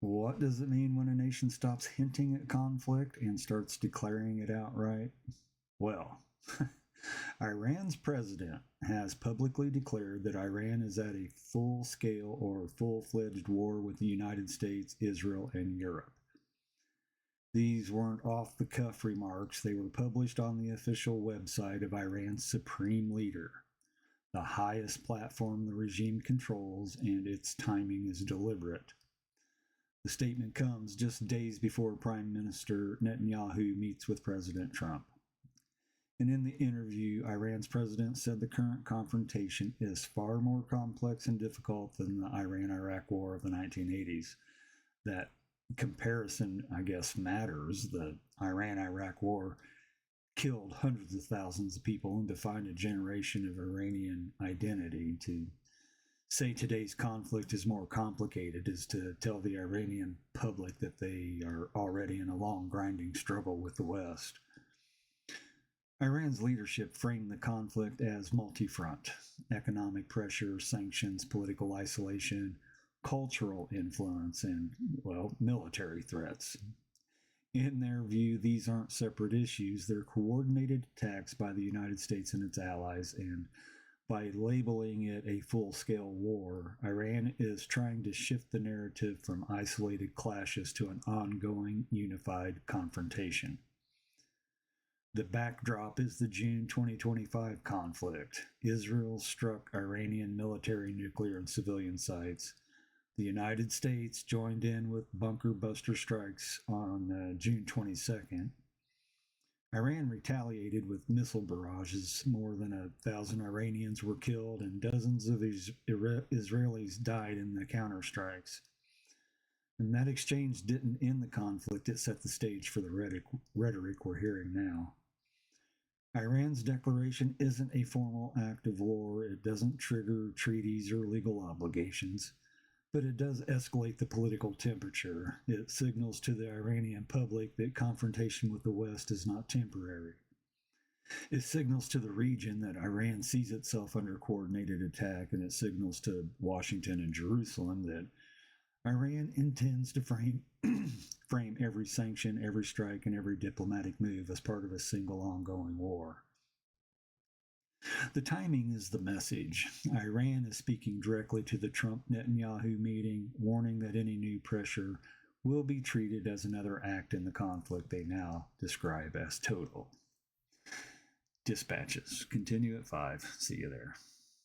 What does it mean when a nation stops hinting at conflict and starts declaring it outright? Well, Iran's president has publicly declared that Iran is at a full scale or full fledged war with the United States, Israel, and Europe. These weren't off the cuff remarks, they were published on the official website of Iran's supreme leader, the highest platform the regime controls, and its timing is deliberate. The statement comes just days before Prime Minister Netanyahu meets with President Trump. And in the interview, Iran's president said the current confrontation is far more complex and difficult than the Iran-Iraq War of the 1980s. That comparison, I guess, matters. The Iran-Iraq War killed hundreds of thousands of people and defined a generation of Iranian identity. To say today's conflict is more complicated is to tell the Iranian public that they are already in a long, grinding struggle with the West. Iran's leadership framed the conflict as multi-front: economic pressure, sanctions, political isolation, cultural influence, and, well, military threats. In their view, these aren't separate issues, they're coordinated attacks by the United States and its allies, and by labeling it a full-scale war, Iran is trying to shift the narrative from isolated clashes to an ongoing, unified confrontation. The backdrop is the June 2025 conflict. Israel struck Iranian military, nuclear, and civilian sites. The United States joined in with bunker buster strikes on June 22nd. Iran retaliated with missile barrages. More than 1,000 Iranians were killed and dozens of Israelis died in the counterstrikes. And that exchange didn't end the conflict, it set the stage for the rhetoric we're hearing now. Iran's declaration isn't a formal act of war, it doesn't trigger treaties or legal obligations, but it does escalate the political temperature. It signals to the Iranian public that confrontation with the West is not temporary. It signals to the region that Iran sees itself under coordinated attack, and it signals to Washington and Jerusalem that Iran intends to frame every sanction, every strike, and every diplomatic move as part of a single ongoing war. The timing is the message. Iran is speaking directly to the Trump-Netanyahu meeting, warning that any new pressure will be treated as another act in the conflict they now describe as total. Dispatches continue at 5. See you there.